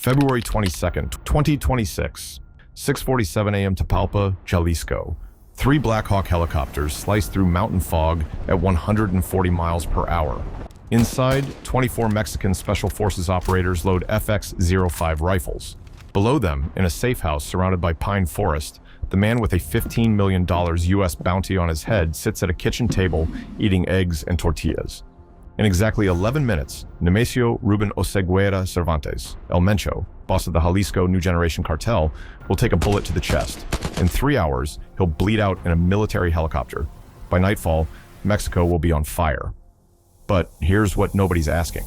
February 22nd, 2026, 6:47 a.m. Tapalpa, Jalisco. 3 Black Hawk helicopters slice through mountain fog at 140 miles per hour. Inside, 24 Mexican Special Forces operators load FX-05 rifles. Below them, in a safe house surrounded by pine forest, the man with a $15 million US bounty on his head sits at a kitchen table eating eggs and tortillas. In exactly 11 minutes, Nemesio Ruben Oseguera Cervantes, El Mencho, boss of the Jalisco New Generation cartel, will take a bullet to the chest. In 3 hours, he'll bleed out in a military helicopter. By nightfall, Mexico will be on fire. But here's what nobody's asking.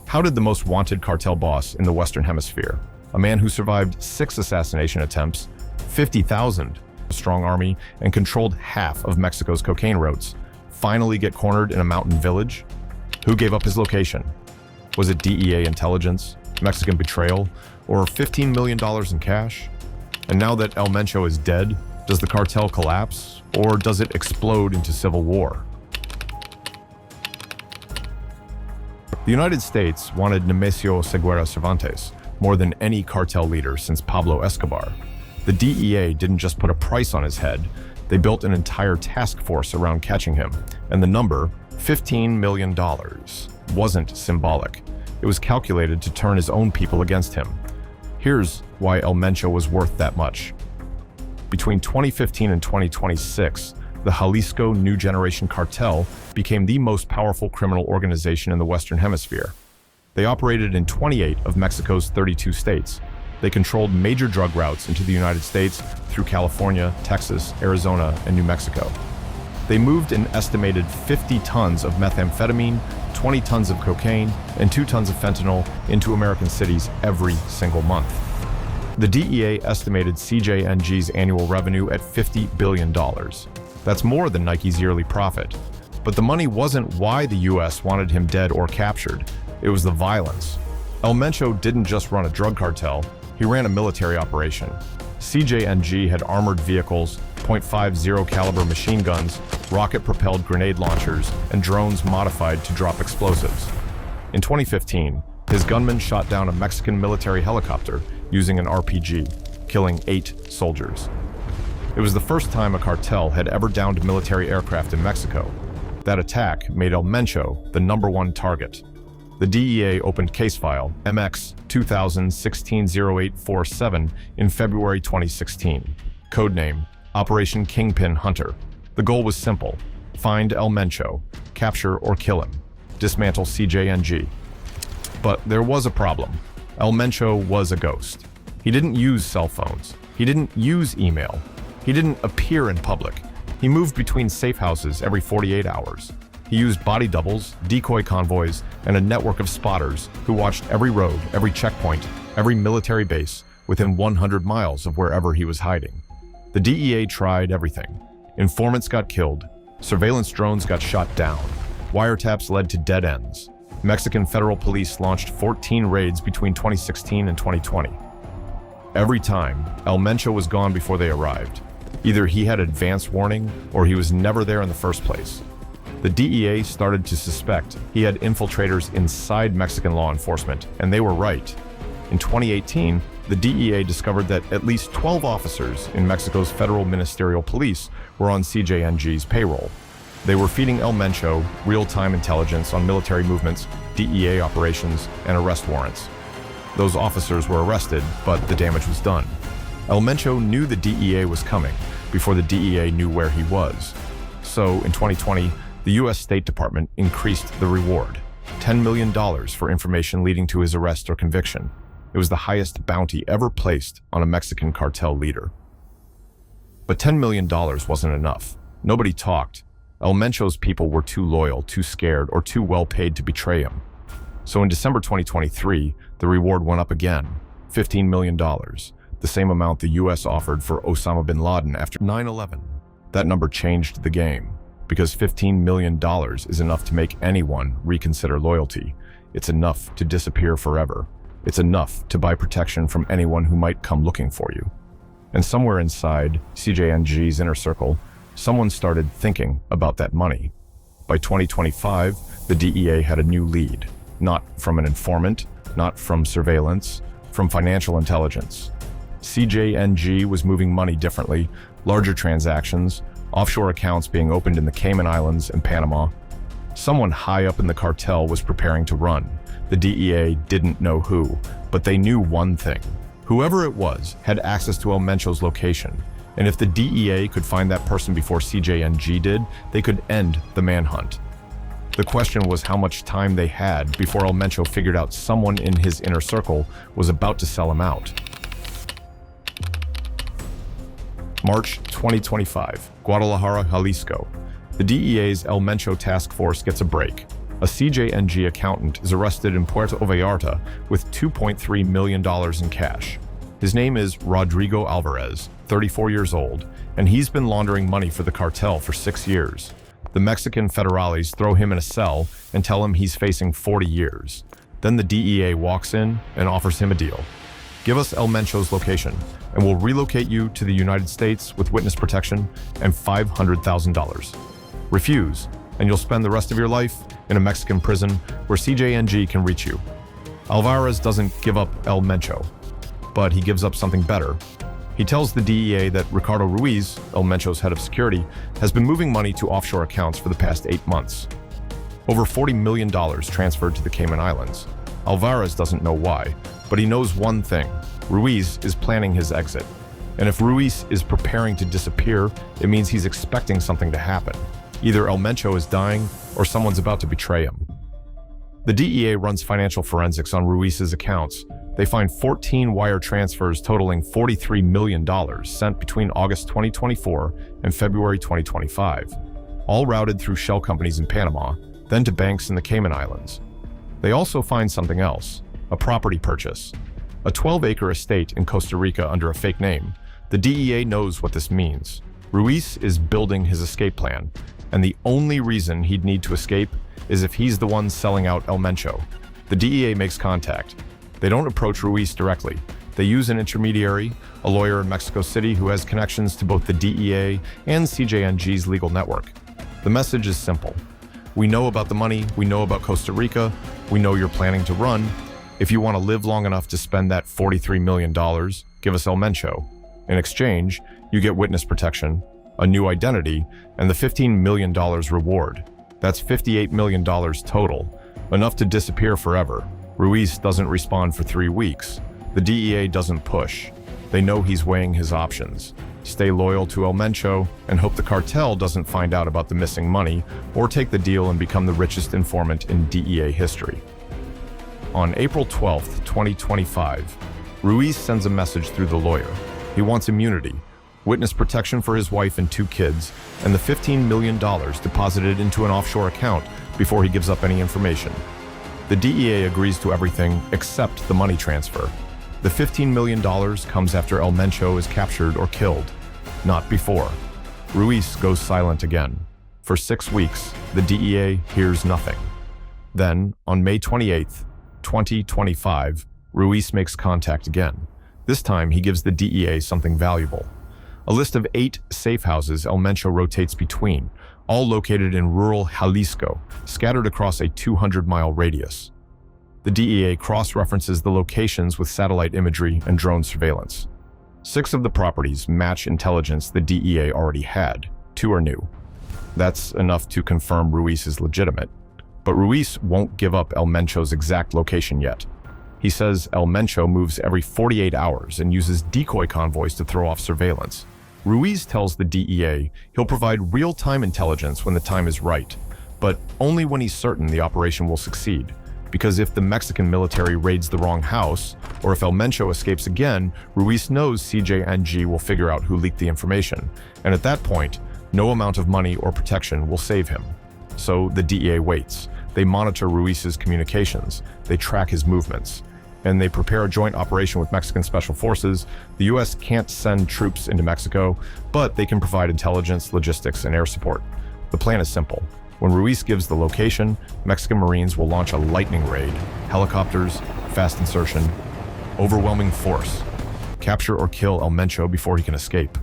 How did the most wanted cartel boss in the Western Hemisphere, a man who survived 6 assassination attempts, 50,000 strong army, and controlled half of Mexico's cocaine routes, finally get cornered in a mountain village? Who gave up his location? Was it DEA intelligence, Mexican betrayal, or $15 million in cash? And now that El Mencho is dead, does the cartel collapse, or does it explode into civil war? The United States wanted Nemesio Oseguera Cervantes more than any cartel leader since Pablo Escobar. The DEA didn't just put a price on his head, they built an entire task force around catching him, and the number, $15 million, wasn't symbolic. It was calculated to turn his own people against him. Here's why El Mencho was worth that much. Between 2015 and 2026, the Jalisco New Generation cartel became the most powerful criminal organization in the Western Hemisphere. They operated in 28 of Mexico's 32 states. They controlled major drug routes into the United States through California, Texas, Arizona, and New Mexico. They moved an estimated 50 tons of methamphetamine, 20 tons of cocaine, and 2 tons of fentanyl into American cities every single month. The DEA estimated CJNG's annual revenue at $50 billion. That's more than Nike's yearly profit. But the money wasn't why the US wanted him dead or captured. It was the violence. El Mencho didn't just run a drug cartel, he ran a military operation. CJNG had armored vehicles, .50 caliber machine guns, rocket-propelled grenade launchers, and drones modified to drop explosives. In 2015, his gunmen shot down a Mexican military helicopter using an RPG, killing 8 soldiers. It was the first time a cartel had ever downed military aircraft in Mexico. That attack made El Mencho the #1 target. The DEA opened case file MX 2016-0847 in February 2016. Codename Operation Kingpin Hunter. The goal was simple: find El Mencho, capture or kill him, dismantle CJNG. But there was a problem. El Mencho was a ghost. He didn't use cell phones. He didn't use email. He didn't appear in public. He moved between safe houses every 48 hours. He used body doubles, decoy convoys, and a network of spotters who watched every road, every checkpoint, every military base within 100 miles of wherever he was hiding. The DEA tried everything. Informants got killed. Surveillance drones got shot down. Wiretaps led to dead ends. Mexican federal police launched 14 raids between 2016 and 2020. Every time, El Mencho was gone before they arrived. Either he had advance warning or he was never there in the first place. The DEA started to suspect he had infiltrators inside Mexican law enforcement, and they were right. In 2018, the DEA discovered that at least 12 officers in Mexico's federal ministerial police were on CJNG's payroll. They were feeding El Mencho real-time intelligence on military movements, DEA operations, and arrest warrants. Those officers were arrested, but the damage was done. El Mencho knew the DEA was coming before the DEA knew where he was. So, in 2020, the U.S. State Department increased the reward, $10 million for information leading to his arrest or conviction. It was the highest bounty ever placed on a Mexican cartel leader. But $10 million wasn't enough. Nobody talked. El Mencho's people were too loyal, too scared, or too well paid to betray him. So in December 2023, the reward went up again, $15 million, the same amount the U.S. offered for Osama bin Laden after 9/11. That number changed the game, because $15 million is enough to make anyone reconsider loyalty. It's enough to disappear forever. It's enough to buy protection from anyone who might come looking for you. And somewhere inside CJNG's inner circle, someone started thinking about that money. By 2025, the DEA had a new lead, not from an informant, not from surveillance, from financial intelligence. CJNG was moving money differently, larger transactions, offshore accounts being opened in the Cayman Islands and Panama. Someone high up in the cartel was preparing to run. The DEA didn't know who, but they knew one thing. Whoever it was had access to El Mencho's location, and if the DEA could find that person before CJNG did, they could end the manhunt. The question was how much time they had before El Mencho figured out someone in his inner circle was about to sell him out. March 2025, Guadalajara, Jalisco. The DEA's El Mencho task force gets a break. A CJNG accountant is arrested in Puerto Vallarta with $2.3 million in cash. His name is Rodrigo Alvarez, 34 years old, and he's been laundering money for the cartel for 6 years. The Mexican federales throw him in a cell and tell him he's facing 40 years. Then the DEA walks in and offers him a deal. Give us El Mencho's location, and we'll relocate you to the United States with witness protection and $500,000. Refuse, and you'll spend the rest of your life in a Mexican prison where CJNG can reach you. Alvarez doesn't give up El Mencho, but he gives up something better. He tells the DEA that Ricardo Ruiz, El Mencho's head of security, has been moving money to offshore accounts for the past 8 months. Over $40 million transferred to the Cayman Islands. Alvarez doesn't know why, but he knows one thing. Ruiz is planning his exit. And if Ruiz is preparing to disappear, it means he's expecting something to happen. Either El Mencho is dying or someone's about to betray him. The DEA runs financial forensics on Ruiz's accounts. They find 14 wire transfers totaling $43 million sent between August 2024 and February 2025, all routed through shell companies in Panama, then to banks in the Cayman Islands. They also find something else, a property purchase, a 12-acre estate in Costa Rica under a fake name. The DEA knows what this means. Ruiz is building his escape plan, and the only reason he'd need to escape is if he's the one selling out El Mencho. The DEA makes contact. They don't approach Ruiz directly. They use an intermediary, a lawyer in Mexico City who has connections to both the DEA and CJNG's legal network. The message is simple. We know about the money, we know about Costa Rica, we know you're planning to run. If you want to live long enough to spend that $43 million, give us El Mencho. In exchange, you get witness protection, a new identity, and the $15 million reward. That's $58 million total, enough to disappear forever. Ruiz doesn't respond for 3 weeks. The DEA doesn't push. They know he's weighing his options. Stay loyal to El Mencho and hope the cartel doesn't find out about the missing money or take the deal and become the richest informant in DEA history. On April 12, 2025, Ruiz sends a message through the lawyer. He wants immunity, witness protection for his wife and 2 kids, and the $15 million deposited into an offshore account before he gives up any information. The DEA agrees to everything except the money transfer. The $15 million comes after El Mencho is captured or killed, not before. Ruiz goes silent again. For 6 weeks, the DEA hears nothing. Then, on May 28, 2025, Ruiz makes contact again. This time, he gives the DEA something valuable. A list of 8 safe houses El Mencho rotates between, all located in rural Jalisco, scattered across a 200-mile radius. The DEA cross-references the locations with satellite imagery and drone surveillance. 6 of the properties match intelligence the DEA already had. 2 are new. That's enough to confirm Ruiz is legitimate. But Ruiz won't give up El Mencho's exact location yet. He says El Mencho moves every 48 hours and uses decoy convoys to throw off surveillance. Ruiz tells the DEA he'll provide real-time intelligence when the time is right, but only when he's certain the operation will succeed. Because if the Mexican military raids the wrong house, or if El Mencho escapes again, Ruiz knows CJNG will figure out who leaked the information, and at that point, no amount of money or protection will save him. So the DEA waits. They monitor Ruiz's communications, they track his movements, and they prepare a joint operation with Mexican Special Forces. The US can't send troops into Mexico, but they can provide intelligence, logistics, and air support. The plan is simple. When Ruiz gives the location, Mexican Marines will launch a lightning raid, helicopters, fast insertion, overwhelming force, capture or kill El Mencho before he can escape.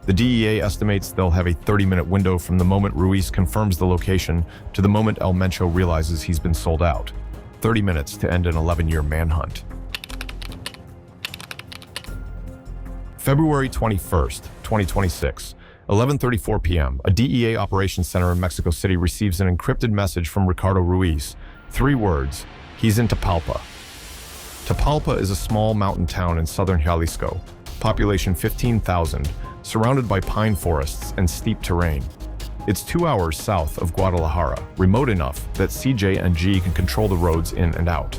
The DEA estimates they'll have a 30-minute window from the moment Ruiz confirms the location to the moment El Mencho realizes he's been sold out. 30 minutes to end an 11-year manhunt. February 21st, 2026, 11:34 p.m., a DEA operations center in Mexico City receives an encrypted message from Ricardo Ruiz. 3 words: he's in Tapalpa. Tapalpa is a small mountain town in southern Jalisco, population 15,000, surrounded by pine forests and steep terrain. It's 2 hours south of Guadalajara, remote enough that CJNG can control the roads in and out.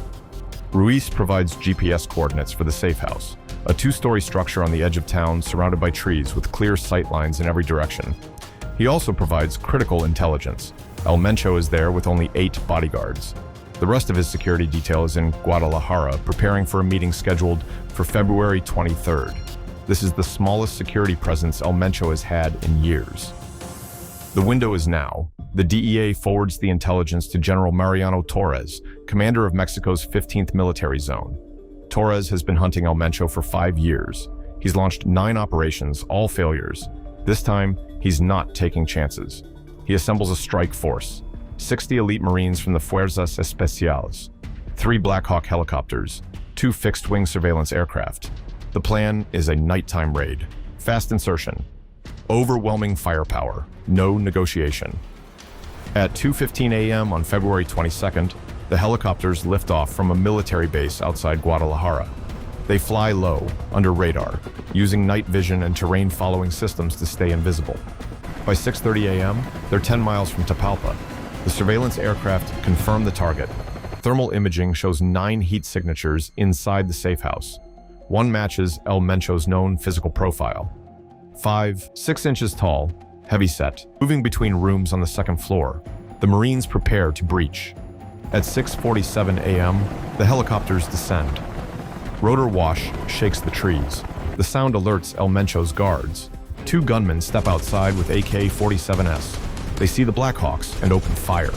Ruiz provides GPS coordinates for the safe house, a 2-story structure on the edge of town surrounded by trees with clear sight lines in every direction. He also provides critical intelligence. El Mencho is there with only 8 bodyguards. The rest of his security detail is in Guadalajara, preparing for a meeting scheduled for February 23rd. This is the smallest security presence El Mencho has had in years. The window is now. The DEA forwards the intelligence to General Mariano Torres, commander of Mexico's 15th Military Zone. Torres has been hunting El Mencho for 5 years. He's launched 9 operations, all failures. This time, he's not taking chances. He assembles a strike force, 60 elite Marines from the Fuerzas Especiales, 3 Black Hawk helicopters, 2 fixed-wing surveillance aircraft. The plan is a nighttime raid. Fast insertion. Overwhelming firepower. No negotiation. At 2:15 a.m. on February 22nd, the helicopters lift off from a military base outside Guadalajara. They fly low, under radar, using night vision and terrain-following systems to stay invisible. By 6:30 a.m., they're 10 miles from Tapalpa. The surveillance aircraft confirm the target. Thermal imaging shows 9 heat signatures inside the safe house. One matches El Mencho's known physical profile. 6 inches tall, heavy-set, moving between rooms on the 2nd floor. The Marines prepare to breach. At 6:47 a.m., the helicopters descend. Rotor wash shakes the trees. The sound alerts El Mencho's guards. 2 gunmen step outside with AK-47s. They see the Blackhawks and open fire.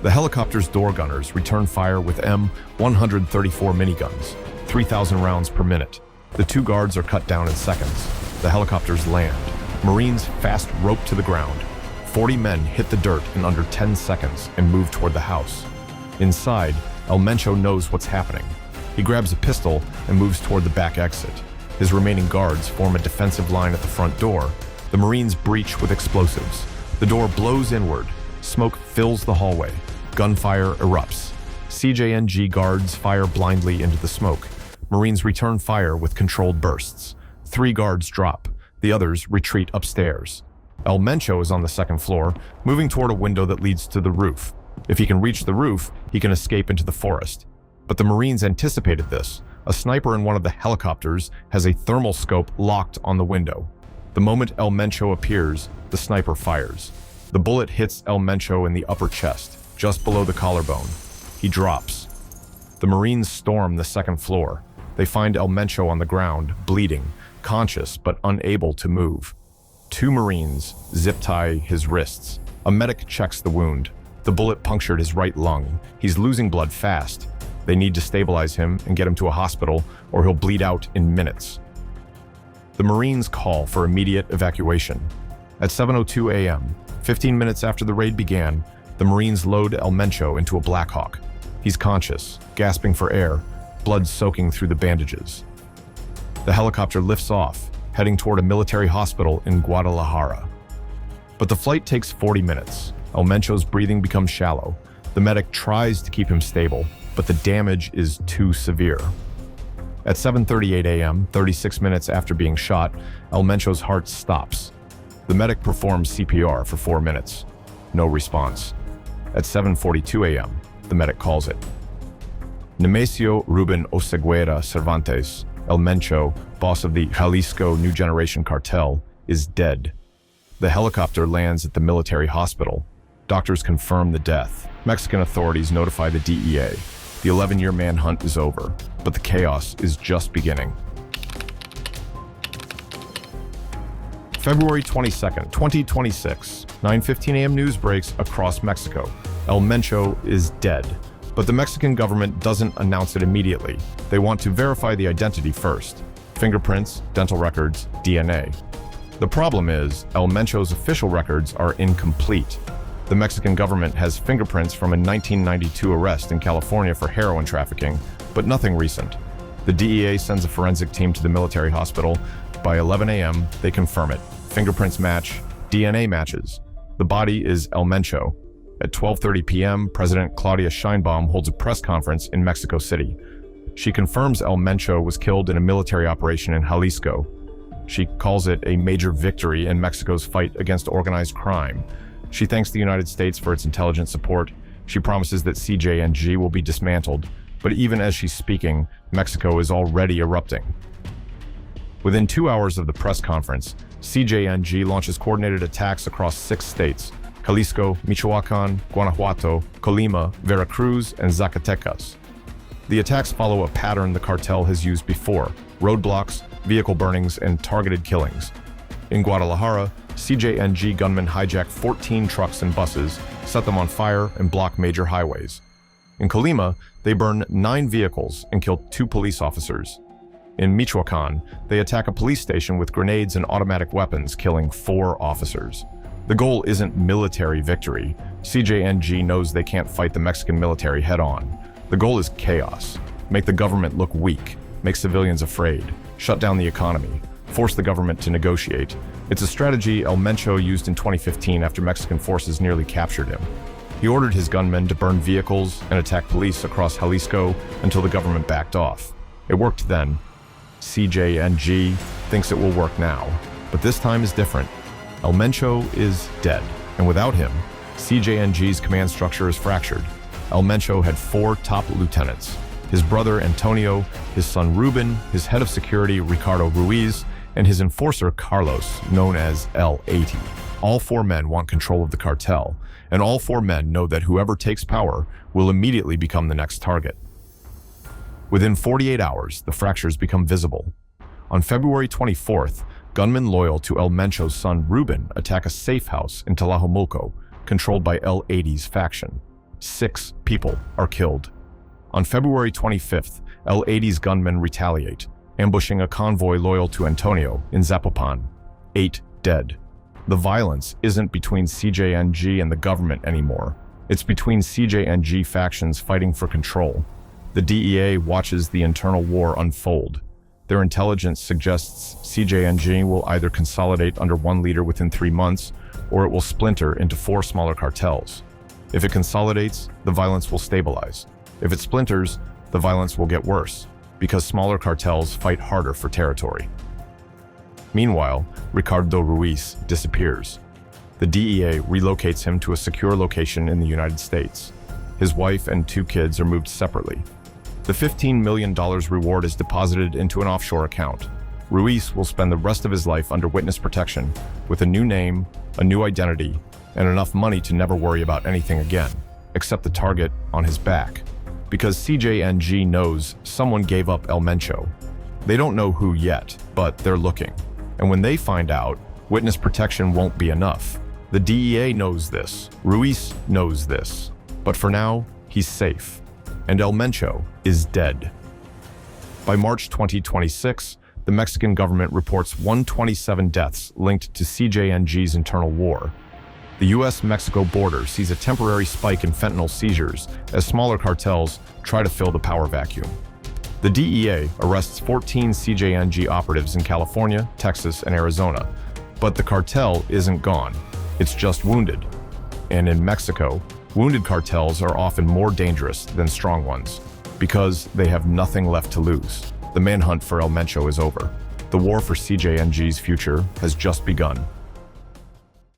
The helicopter's door gunners return fire with M134 miniguns, 3,000 rounds per minute. The 2 guards are cut down in seconds. The helicopters land. Marines fast rope to the ground. 40 men hit the dirt in under 10 seconds and move toward the house. Inside, El Mencho knows what's happening. He grabs a pistol and moves toward the back exit. His remaining guards form a defensive line at the front door. The Marines breach with explosives. The door blows inward. Smoke fills the hallway. Gunfire erupts. CJNG guards fire blindly into the smoke. Marines return fire with controlled bursts. 3 guards drop. The others retreat upstairs. El Mencho is on the 2nd floor, moving toward a window that leads to the roof. If he can reach the roof, he can escape into the forest. But the Marines anticipated this. A sniper in one of the helicopters has a thermal scope locked on the window. The moment El Mencho appears, the sniper fires. The bullet hits El Mencho in the upper chest, just below the collarbone. He drops. The Marines storm the 2nd floor. They find El Mencho on the ground, bleeding, conscious but unable to move. 2 Marines zip-tie his wrists. A medic checks the wound. The bullet punctured his right lung. He's losing blood fast. They need to stabilize him and get him to a hospital, or he'll bleed out in minutes. The Marines call for immediate evacuation. At 7:02 a.m., 15 minutes after the raid began, the Marines load El Mencho into a Black Hawk. He's conscious, gasping for air, blood soaking through the bandages. The helicopter lifts off, heading toward a military hospital in Guadalajara. But the flight takes 40 minutes. El Mencho's breathing becomes shallow. The medic tries to keep him stable, but the damage is too severe. At 7:38 a.m., 36 minutes after being shot, El Mencho's heart stops. The medic performs CPR for 4 minutes. No response. At 7:42 a.m., the medic calls it. Nemesio Ruben Oseguera Cervantes, El Mencho, boss of the Jalisco New Generation cartel, is dead. The helicopter lands at the military hospital. Doctors confirm the death. Mexican authorities notify the DEA. The 11-year manhunt is over, but the chaos is just beginning. February 22nd, 2026, 9:15 a.m. news breaks across Mexico. El Mencho is dead, but the Mexican government doesn't announce it immediately. They want to verify the identity first. Fingerprints, dental records, DNA. The problem is, El Mencho's official records are incomplete. The Mexican government has fingerprints from a 1992 arrest in California for heroin trafficking, but nothing recent. The DEA sends a forensic team to the military hospital, By 11 a.m., they confirm it. Fingerprints match, DNA matches. The body is El Mencho. At 12:30 p.m., President Claudia Sheinbaum holds a press conference in Mexico City. She confirms El Mencho was killed in a military operation in Jalisco. She calls it a major victory in Mexico's fight against organized crime. She thanks the United States for its intelligence support. She promises that CJNG will be dismantled. But even as she's speaking, Mexico is already erupting. Within 2 hours of the press conference, CJNG launches coordinated attacks across 6 states: Jalisco, Michoacan, Guanajuato, Colima, Veracruz, and Zacatecas. The attacks follow a pattern the cartel has used before: roadblocks, vehicle burnings, and targeted killings. In Guadalajara, CJNG gunmen hijack 14 trucks and buses, set them on fire, and block major highways. In Colima, they burn 9 vehicles and kill 2 police officers. In Michoacan, they attack a police station with grenades and automatic weapons, killing 4 officers. The goal isn't military victory. CJNG knows they can't fight the Mexican military head-on. The goal is chaos. Make the government look weak, make civilians afraid, shut down the economy, force the government to negotiate. It's a strategy El Mencho used in 2015 after Mexican forces nearly captured him. He ordered his gunmen to burn vehicles and attack police across Jalisco until the government backed off. It worked then. CJNG thinks it will work now, but this time is different. El Mencho is dead, and without him, CJNG's command structure is fractured. El Mencho had 4 top lieutenants: his brother Antonio, his son Ruben, his head of security Ricardo Ruiz, and his enforcer Carlos, known as L80. All 4 men want control of the cartel, and all 4 men know that whoever takes power will immediately become the next target. Within 48 hours, the fractures become visible. On February 24th, gunmen loyal to El Mencho's son Ruben attack a safe house in Tlajomulco, controlled by L80's faction. 6 people are killed. On February 25th, L80's gunmen retaliate, ambushing a convoy loyal to Antonio in Zapopan. 8 dead. The violence isn't between CJNG and the government anymore. It's between CJNG factions fighting for control. The DEA watches the internal war unfold. Their intelligence suggests CJNG will either consolidate under one leader within 3 months, or it will splinter into 4 smaller cartels. If it consolidates, the violence will stabilize. If it splinters, the violence will get worse, because smaller cartels fight harder for territory. Meanwhile, Ricardo Ruiz disappears. The DEA relocates him to a secure location in the United States. His wife and 2 kids are moved separately. The $15 million reward is deposited into an offshore account. Ruiz will spend the rest of his life under witness protection, with a new name, a new identity, and enough money to never worry about anything again, except the target on his back. Because CJNG knows someone gave up El Mencho. They don't know who yet, but they're looking. And when they find out, witness protection won't be enough. The DEA knows this. Ruiz knows this. But for now, he's safe. And El Mencho is dead. By March 2026, the Mexican government reports 127 deaths linked to CJNG's internal war. The US-Mexico border sees a temporary spike in fentanyl seizures as smaller cartels try to fill the power vacuum. The DEA arrests 14 CJNG operatives in California, Texas, and Arizona, but the cartel isn't gone. It's just wounded. And in Mexico, wounded cartels are often more dangerous than strong ones, because they have nothing left to lose. The manhunt for El Mencho is over. The war for CJNG's future has just begun.